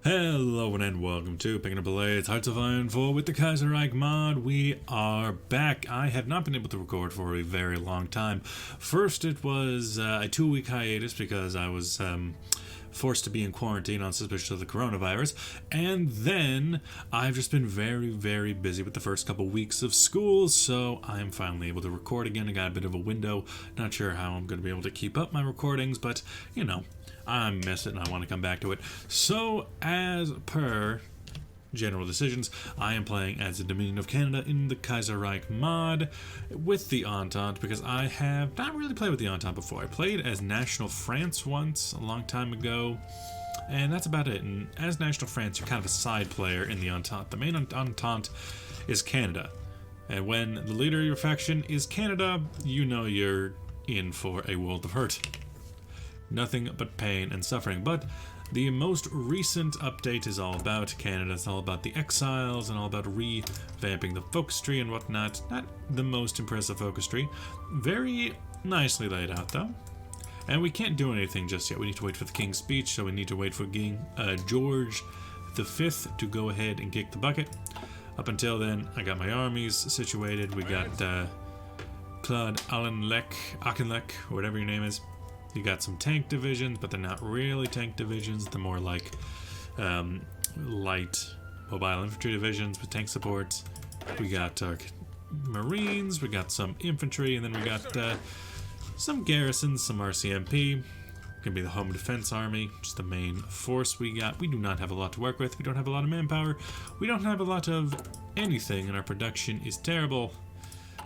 Hello and welcome to Picking Up a Blades, Hearts of Iron 4 with the Kaiserreich mod. We are back. I have not been able to record for a very long time. First it was a 2-week hiatus because I was forced to be in quarantine on suspicion of the coronavirus, and then I've just been very busy with the first couple weeks of school, so I'm finally able to record again. I got a bit of a window. Not sure how I'm going to be able to keep up my recordings, but you know, I miss it and I want to come back to it. So, as per general decisions, I am playing as the Dominion of Canada in the Kaiserreich mod with the Entente, because I have not really played with the Entente before. I played as National France once, a long time ago, and that's about it. And as National France, you're kind of a side player in the Entente. The main Entente is Canada, and when the leader of your faction is Canada, you know you're in for a world of hurt. Nothing but pain and suffering. But the most recent update is all about Canada. It's all about the exiles and all about revamping the focus tree and whatnot. Not the most impressive focus tree. Very nicely laid out though. And we can't do anything just yet. We need to wait for the king's speech, so we need to wait for King George V to go ahead and kick the bucket. Up until then, I got my armies situated. We got Claude Auchinleck, or whatever your name is. You got some tank divisions, but they're not really tank divisions. They're more like light mobile infantry divisions with tank supports. We got our Marines, we got some infantry, and then we got some garrisons, some RCMP. Gonna be the Home Defense Army, just the main force we got. We do not have a lot to work with. We don't have a lot of manpower. We don't have a lot of anything, and our production is terrible.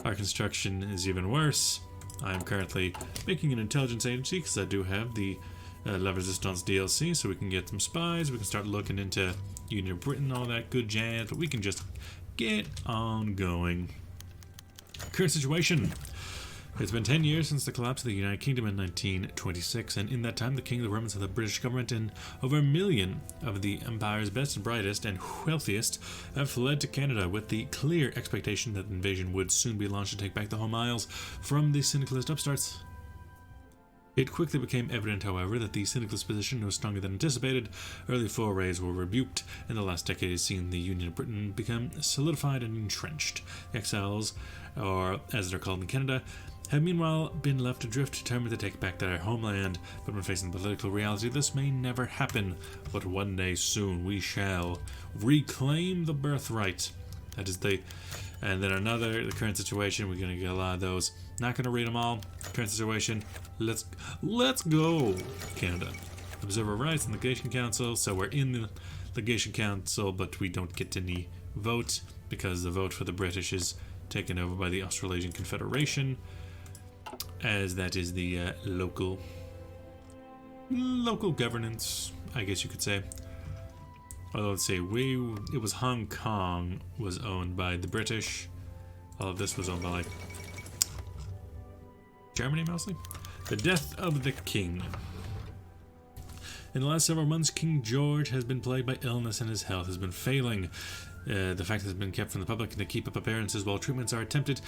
Our construction is even worse. I am currently making an intelligence agency because I do have the La Résistance DLC, so we can get some spies, we can start looking into Union of Britain, all that good jazz, but we can just get on going. Current situation. It's been 10 years since the collapse of the United Kingdom in 1926, and in that time the King of the Romans, of the British government, and over 1 million of the Empire's best and brightest and wealthiest have fled to Canada with the clear expectation that the invasion would soon be launched to take back the home isles from the syndicalist upstarts. It quickly became evident, however, that the syndicalist position was stronger than anticipated. Early forays were rebuked, and the last decade has seen the Union of Britain become solidified and entrenched. Exiles, or as they're called in Canada, have meanwhile been left adrift, determined to take back their homeland, but when facing political reality, this may never happen. But one day soon we shall reclaim the birthright. That is the... And then the current situation, we're going to get a lot of those. Not going to read them all. Current situation, let's go, Canada. Observer rights in the Legation Council, so we're in the Legation Council, but we don't get any vote, because the vote for the British is taken over by the Australasian Confederation, as that is the local governance, I guess you could say. Although, let's see, it was Hong Kong was owned by the British. All of this was owned by, like, Germany mostly. The death of the king. In the last several months, King George has been plagued by illness and his health has been failing. The fact has been kept from the public to keep up appearances while treatments are attempted.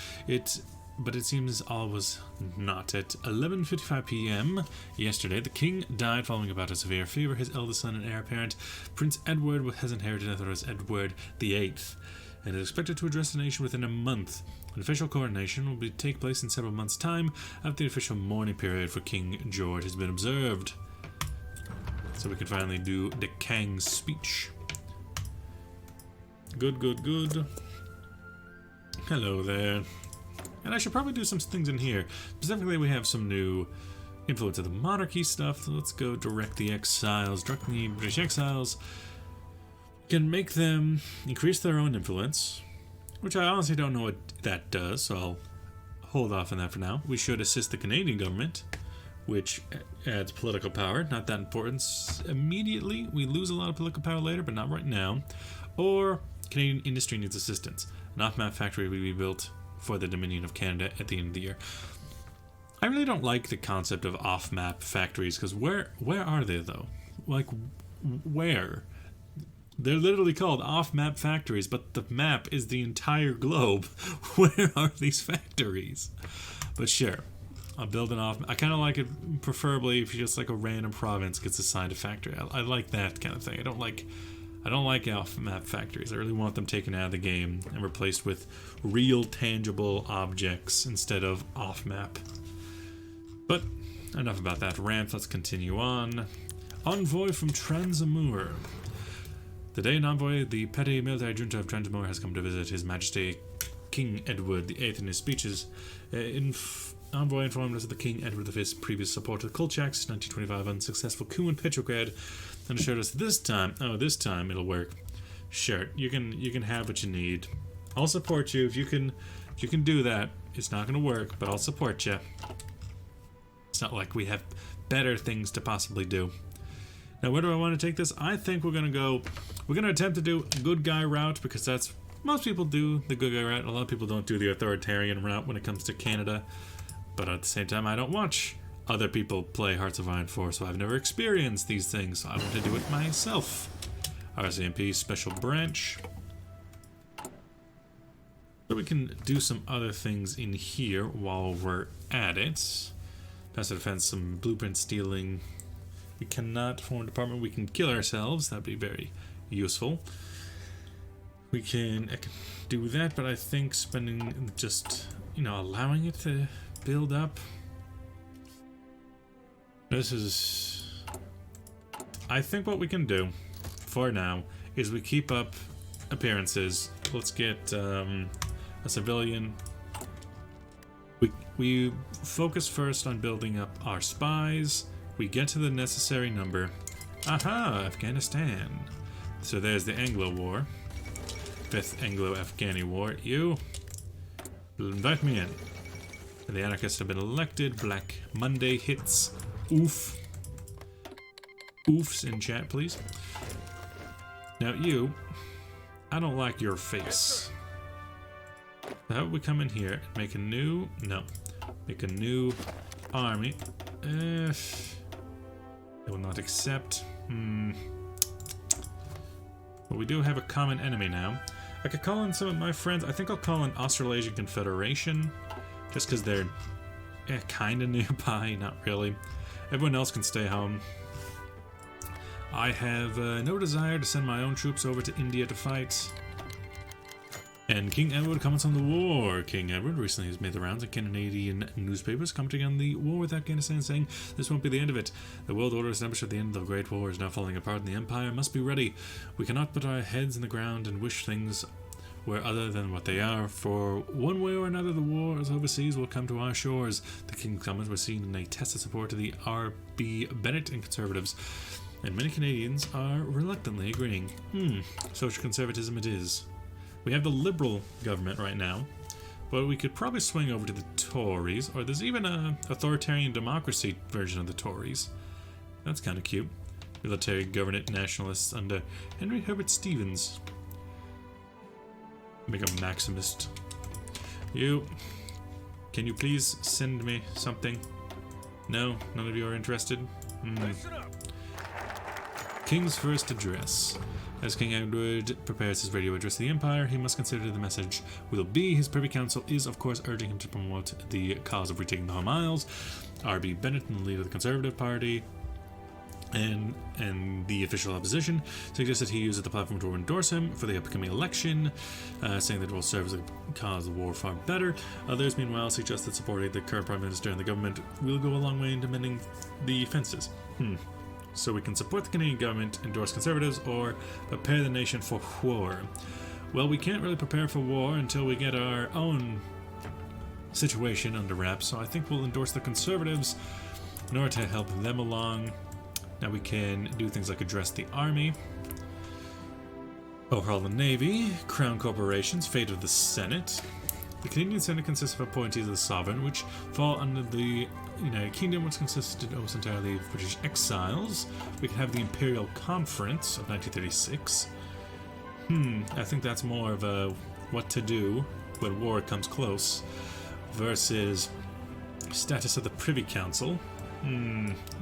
But it seems all was not. At 11:55 p.m. yesterday, the king died following a bout of severe fever. His eldest son and heir apparent, Prince Edward, has inherited the throne as Edward VIII, and is expected to address the nation within a month. An official coronation will take place in several months' time after the official mourning period for King George has been observed. So we can finally do the King's speech. Good. Hello there. And I should probably do some things in here. Specifically, we have some new influence of the monarchy stuff. So let's go direct the exiles. Direct the British exiles. Can make them increase their own influence, which I honestly don't know what that does, so I'll hold off on that for now. We should assist the Canadian government, which adds political power. Not that important immediately. We lose a lot of political power later, but not right now. Or Canadian industry needs assistance. An off-map factory will be built for the Dominion of Canada at the end of the year. I really don't like the concept of off-map factories, because where are they, though? Like, where? They're literally called off-map factories, but the map is the entire globe. Where are these factories? But sure, I'll build an off. I kind of like it, preferably if you just like a random province gets assigned a factory. I like that kind of thing. I don't like off-map factories. I really want them taken out of the game and replaced with real tangible objects instead of off-map. But enough about that rant. Let's continue on. Envoy from Transamur. Today, an envoy, the petty military junta of Transamur, has come to visit His Majesty King Edward VIII. In his speeches, Envoy informed us that the King Edward V's previous support to the Kolchak's 1925 unsuccessful coup in Petrograd, and assured us this time it'll work. Sure, you can have what you need. I'll support you if you can do that. It's not going to work, but I'll support you. It's not like we have better things to possibly do. Now, where do I want to take this? I think we're going to attempt to do a good guy route, because that's most people do the good guy route. A lot of people don't do the authoritarian route when it comes to Canada. But at the same time, I don't watch other people play Hearts of Iron 4, so I've never experienced these things. So I want to do it myself. RCMP Special Branch. So we can do some other things in here while we're at it. Passive defense, some blueprint stealing. We cannot form a department. We can kill ourselves. That'd be very useful. I can do that, but I think spending just, allowing it to build up. I think what we can do for now is we keep up appearances. Let's get a civilian. We focus first on building up our spies. We get to the necessary number. Aha, Afghanistan. So there's the Anglo War. 5th Anglo-Afghani War. You invite me in. The anarchists have been elected. Black Monday hits. Oof. Oofs in chat, please. Now you, I don't like your face. How would we come in here and make a new army? They will not accept. But we do have a common enemy now. I could call in some of my friends. I think I'll call in Australasian Confederation, just because they're kind of nearby, not really. Everyone else can stay home. I have no desire to send my own troops over to India to fight. And King Edward comments on the war. King Edward recently has made the rounds in Canadian newspapers commenting on the war with Afghanistan, saying this won't be the end of it. The world order established at the end of the Great War is now falling apart, and the Empire must be ready. We cannot put our heads in the ground and wish things were other than what they are, for one way or another the wars overseas will come to our shores. The King's comments were seen in a tested support to the R.B. Bennett and Conservatives, and many Canadians are reluctantly agreeing. Social conservatism it is. We have the Liberal government right now, but we could probably swing over to the Tories, or there's even a authoritarian democracy version of the Tories. That's kind of cute. Military government nationalists under Henry Herbert Stevens. Make a Maximist. Can you please send me something? No? None of you are interested? King's first address. As King Edward prepares his radio address to the Empire, he must consider the message will be. His Privy Council is, of course, urging him to promote the cause of retaking the Home Isles. R.B. Bennett, the leader of the Conservative Party, and the official opposition, suggests that he uses the platform to endorse him for the upcoming election, saying that it will serve as a cause of war far better. Others, meanwhile, suggest that supporting the current Prime Minister and the government will go a long way into mending the fences. So we can support the Canadian government, endorse Conservatives, or prepare the nation for war. Well, we can't really prepare for war until we get our own situation under wraps, so I think we'll endorse the Conservatives in order to help them along. Now we can do things like address the army, overhaul the navy, crown corporations, fate of the Senate. The Canadian Senate consists of appointees of the sovereign, which fall under the United Kingdom, which consisted almost entirely of British exiles. We can have the Imperial Conference of 1936. I think that's more of a what to do when war comes close, versus status of the Privy Council.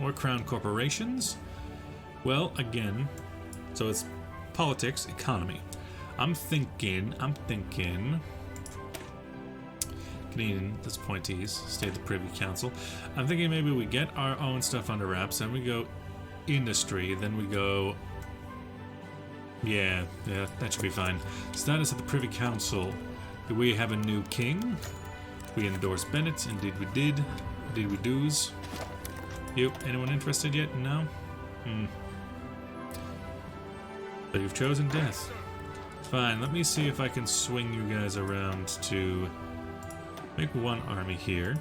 Or crown corporations. Well, again, so it's politics, economy. I'm thinking needing this appointees. Stay at the Privy Council. I'm thinking maybe we get our own stuff under wraps, then we go industry, then we go... Yeah, that should be fine. Status at the Privy Council. Do we have a new king? We endorse Bennett. Indeed we did. Indeed we do's. You, anyone interested yet? No? So you've chosen death. Fine, let me see if I can swing you guys around to make one army here.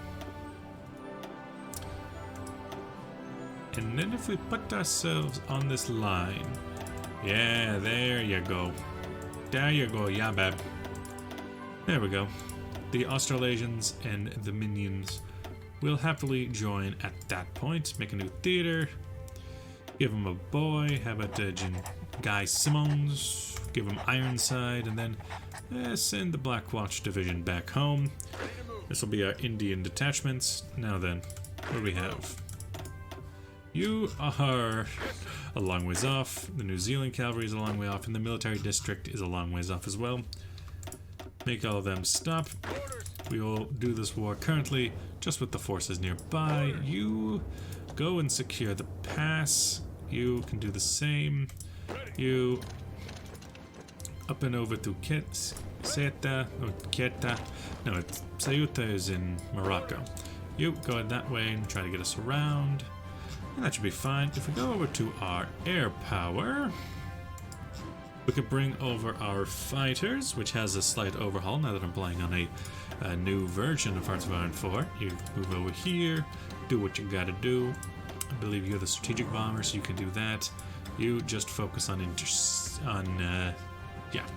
And then if we put ourselves on this line... Yeah, there you go. There you go, yeah, babe. There we go. The Australasians and the minions will happily join at that point. Make a new theater. Give them a boy. How about Guy Simmons? Give him Ironside. And then send the Black Watch division back home. This will be our Indian detachments. Now then, what do we have? You are a long ways off. The New Zealand cavalry is a long way off. And the military district is a long ways off as well. Make all of them stop. We will do this war currently just with the forces nearby. You go and secure the pass. You can do the same. You up and over to Ceuta. No, it's Ceuta is in Morocco. You go that way and try to get us around. And that should be fine. If we go over to our air power, we could bring over our fighters, which has a slight overhaul now that I'm playing on a new version of Hearts of Iron 4. You move over here, do what you gotta do. I believe you're the strategic bomber, so you can do that. You just focus on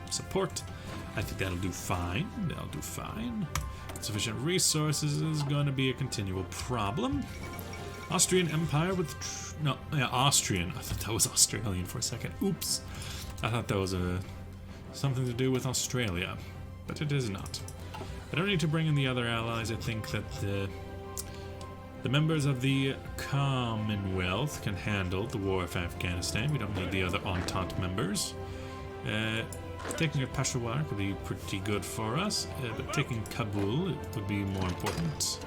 support. I think that'll do fine. That'll do fine. Sufficient resources is going to be a continual problem. Austrian Empire with... Austrian. I thought that was Australian for a second. Oops. I thought that was something to do with Australia, but it is not. I don't need to bring in the other allies. I think that the members of the Commonwealth can handle the war of Afghanistan. We don't need the other Entente members. Taking Peshawar could be pretty good for us, but taking Kabul would be more important.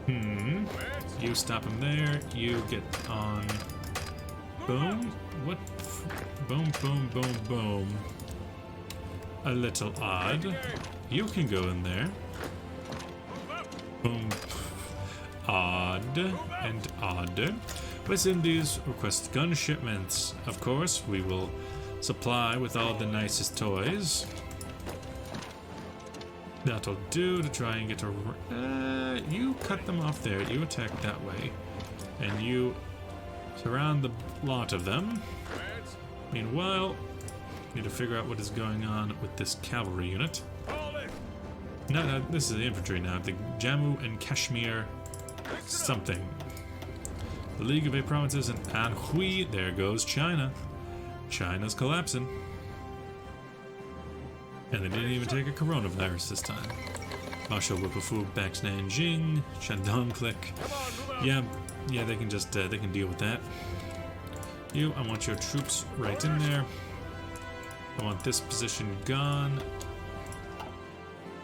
You stop him there. You get on. Boom. What? Boom, boom, boom, boom. A little odd. You can go in there. Boom. Odd and odd. West Indies requests gun shipments. Of course, we will supply with all the nicest toys. That'll do to try and get a... you cut them off there. You attack that way. And you surround the lot of them. Meanwhile, need to figure out what is going on with this cavalry unit. No, this is the infantry now. The Jammu and Kashmir something. The League of Eight Provinces and Anhui. There goes China. China's collapsing. And they didn't even take a coronavirus this time. Marshal Whipperfoot backs Nanjing. Shandong click. Yeah, they can just they can deal with that. You, I want your troops right in there. I want this position gone.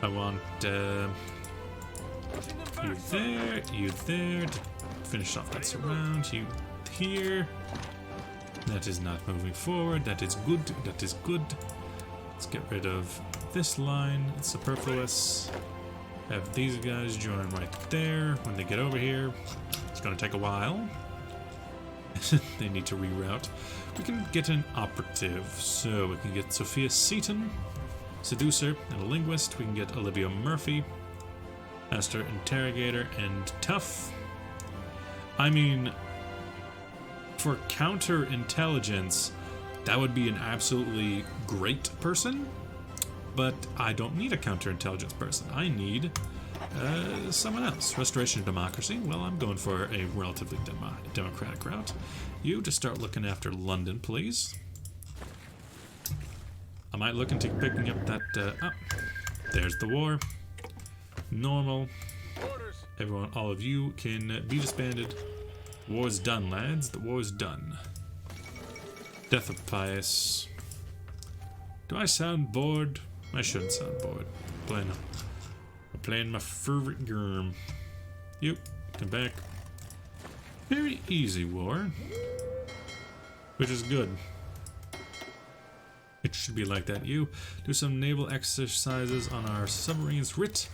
I want you there to finish off that surround. You here. That is not moving forward. That is good. That is good. Let's get rid of this line. It's superfluous. Have these guys join right there. When they get over here, it's going to take a while. They need to reroute. We can get an operative. So we can get Sophia Seaton, seducer, and a linguist. We can get Olivia Murphy, master interrogator, and tough. I mean, for counterintelligence, that would be an absolutely great person, but I don't need a counterintelligence person. I need someone else. Restoration of democracy. Well, I'm going for a relatively democratic route. You just start looking after London, please. I might look into picking up that... there's the war. Normal. Everyone, all of you can be disbanded. War's done, lads. The war's done. Death of Pius. Do I sound bored? I should sound bored. Bueno. playing my favorite game. Yep, come back. Very easy war, which is good. It should be like that. You do some naval exercises on our submarines. Writ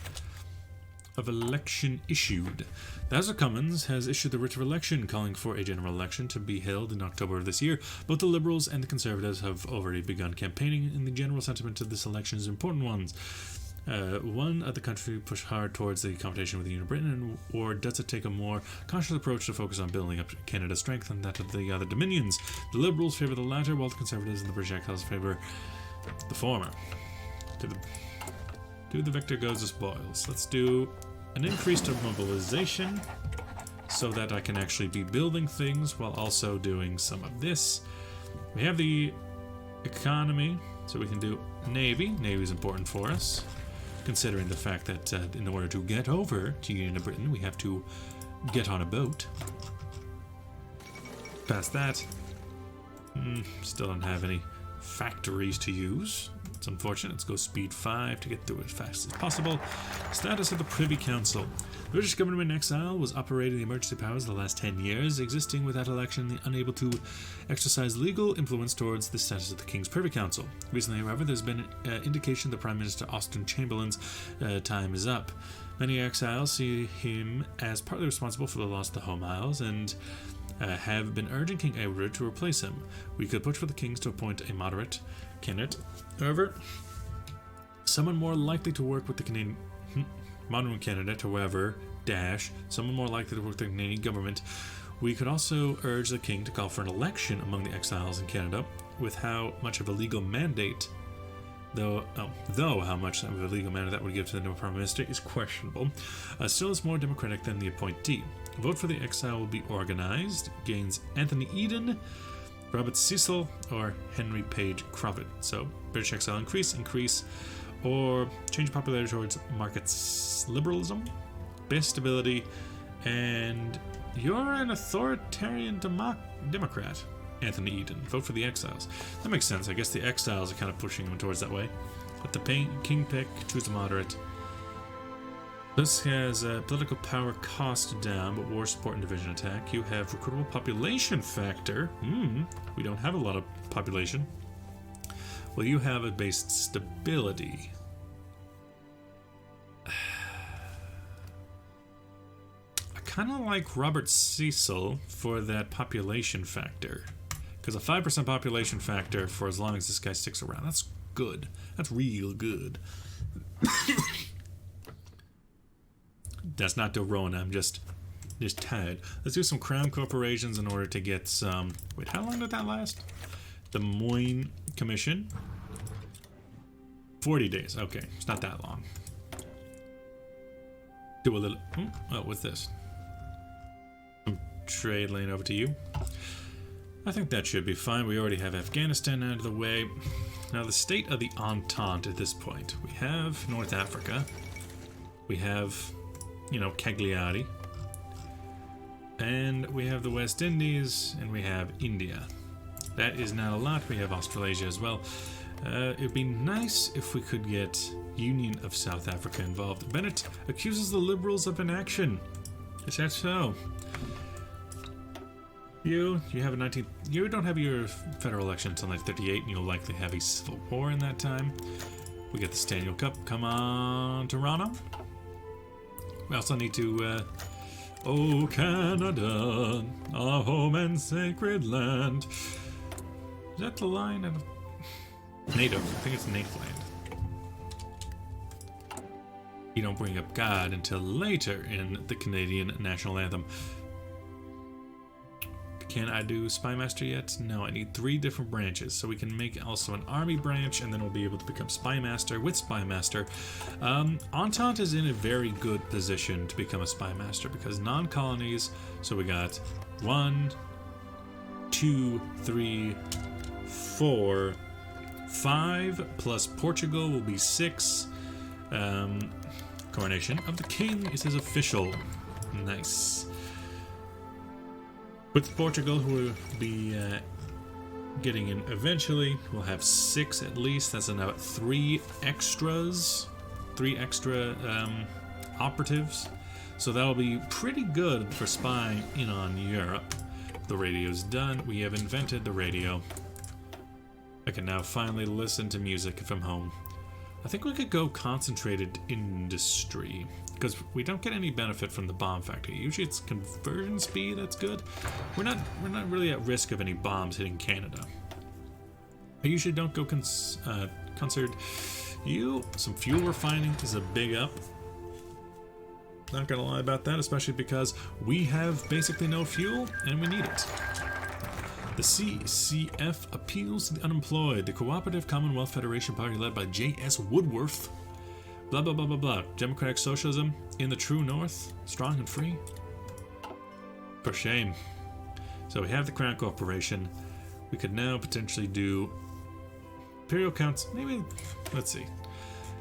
of election issued. The House of Commons has issued the writ of election calling for a general election to be held in October of this year. Both the Liberals and the Conservatives have already begun campaigning, and the general sentiment of this election is important ones. One of the country push hard towards the competition with the Union of Britain, or does it take a more cautious approach to focus on building up Canada's strength than that of the other dominions? The Liberals favour the latter, while the Conservatives and the British Exiles favour the former. To the victor goes the spoils. Let's do an increase to mobilization so that I can actually be building things while also doing some of this. We have the economy, so we can do Navy. Navy is important for us, considering the fact that in order to get over to Union of Britain, we have to get on a boat. Past that, still don't have any factories to use. It's unfortunate. Let's go speed 5 to get through it as fast as possible. Status of the Privy Council. The British government in exile was operating the emergency powers the last 10 years, existing without election, unable to exercise legal influence towards the status of the King's Privy Council. Recently, however, there's been indication that Prime Minister Austen Chamberlain's time is up. Many exiles see him as partly responsible for the loss of the Home Isles and have been urging King Edward to replace him. We could push for the Kings to appoint a moderate candidate. However, someone more likely to work with the Canadian modern candidate, however, someone more likely to work with the Canadian government. We could also urge the King to call for an election among the exiles in Canada, with how much of a legal mandate, though how much of a legal mandate that would give to the new Prime Minister is questionable. Still is more democratic than the appointee. Vote for the exile will be organized. Gains Anthony Eden, Robert Cecil, or Henry Page Crovat. So British exile increase, or change popularity towards market liberalism, base stability, and you're an authoritarian Democrat, Anthony Eden. Vote for the exiles. That makes sense. I guess the exiles are kind of pushing him towards that way. Let the king pick, choose a moderate. This has political power cost down, but war support and division attack. You have recruitable population factor. We don't have a lot of population. Well, you have a based stability. I kind of like Robert Cecil for that population factor. Because a 5% population factor for as long as this guy sticks around. That's good. That's real good. That's not the Rona, I'm just tired. Let's do some crown corporations in order to get some... Wait, how long did that last? The Moyne Commission. 40 days, okay, it's not that long. Do a little... Oh, what's this? Trade lane over to you. I think that should be fine. We already have Afghanistan out of the way. Now, the state of the Entente at this point. We have North Africa. We have... Cagliari. And we have the West Indies, and we have India. That is not a lot. We have Australasia as well. It'd be nice if we could get Union of South Africa involved. Bennett accuses the Liberals of inaction. Is that so? You have a 19th... You don't have your federal election until 1938, and you'll likely have a civil war in that time. We get the Stanley Cup. Come on, Toronto. We also need to, oh, Canada, our home and sacred land. Is that the line? Native. I think it's native land. You don't bring up God until later in the Canadian national anthem. Can I do Spymaster yet? No, I need 3 different branches. So we can make also an army branch, and then we'll be able to become Spymaster with Spymaster. Entente is in a very good position to become a Spymaster because non-colonies, so we got 1, 2, 3, 4, 5, plus Portugal will be 6. Coronation of the King is his official. Nice. With Portugal, who will be getting in eventually, we'll have 6 at least. That's about 3 extras 3 extra operatives. So that'll be pretty good for spying in on Europe. The radio's done. We have invented the radio. I can now finally listen to music if I'm home. I think we could go concentrated industry, because we don't get any benefit from the bomb factory. Usually it's conversion speed that's good. We're not really at risk of any bombs hitting Canada. I usually don't go concert. Some fuel refining is a big up. Not gonna lie about that, especially because we have basically no fuel and we need it. The CCF appeals to the unemployed. The Cooperative Commonwealth Federation Party led by J.S. Woodworth. Blah blah blah blah blah. Democratic socialism in the true north, strong and free. For shame. So we have the Crown Corporation. We could now potentially do Imperial Counts. Maybe, let's see.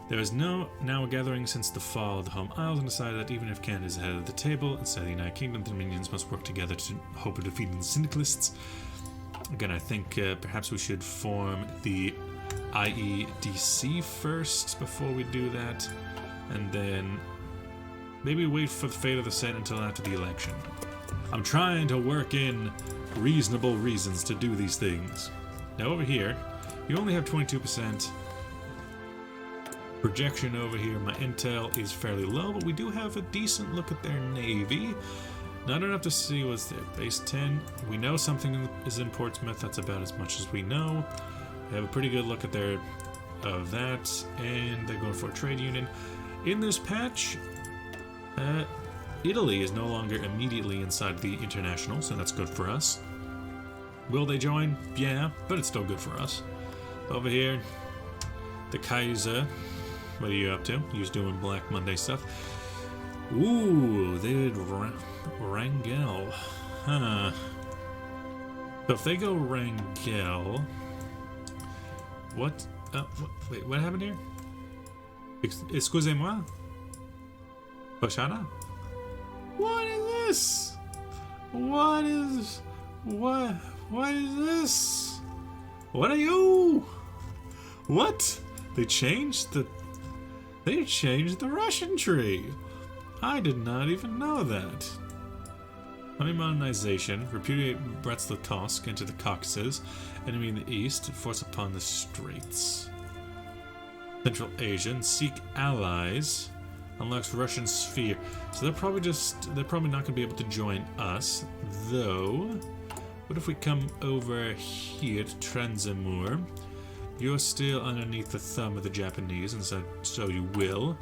There is now a gathering since the fall of the Home Isles, and decided that even if Canada is ahead of the table, instead of the United Kingdom, the Dominions must work together to hope of defeating the syndicalists. Again, I think perhaps we should form the IEDC first before we do that, and then maybe wait for the fate of the Senate until after the election. I'm trying to work in reasonable reasons to do these things. Now over here, you only have 22%. Projection over here, my intel is fairly low, but we do have a decent look at their navy. Not enough to see what's there. Base 10. We know something is in Portsmouth. That's about as much as we know. We have a pretty good look at their that, and they're going for a trade union. In this patch, Italy is no longer immediately inside the international, so that's good for us. Will they join? Yeah, but it's still good for us. Over here, the Kaiser. What are you up to? You're doing Black Monday stuff. Ooh, they did Rangel. Huh. So if they go Rangel... What? Wait, what happened here? Excusez-moi? Boshana? What is this? What is this? What are you? What? They changed the Russian tree. I did not even know that. Honey modernization. Repudiate Brest-Litovsk into the Caucasus. Enemy in the east. Force upon the Straits. Central Asian. Seek allies. Unlocks Russian sphere. So they're probably not gonna be able to join us. Though, what if we come over here to Transamur? You're still underneath the thumb of the Japanese, and so you will.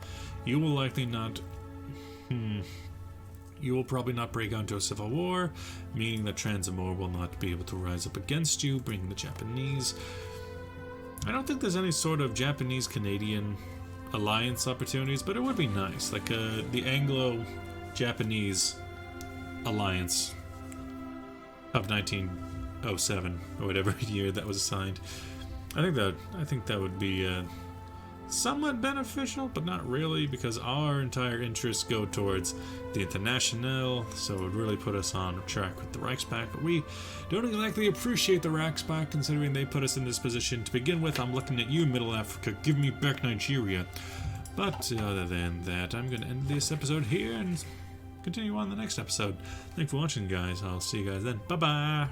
You will likely not... You will probably not break out into a civil war, meaning that Transamur will not be able to rise up against you, bringing the Japanese. I don't think there's any sort of Japanese-Canadian alliance opportunities, but it would be nice, like the Anglo-Japanese alliance of 1907 or whatever year that was assigned. I think that would be somewhat beneficial, but not really, because our entire interests go towards the International, so it would really put us on track with the Reichspakt, but we don't exactly appreciate the Reichspakt, considering they put us in this position to begin with. I'm looking at you, Middle Africa. Give me back Nigeria. But other than that, I'm going to end this episode here and continue on the next episode. Thanks for watching, guys. I'll see you guys then. Bye-bye!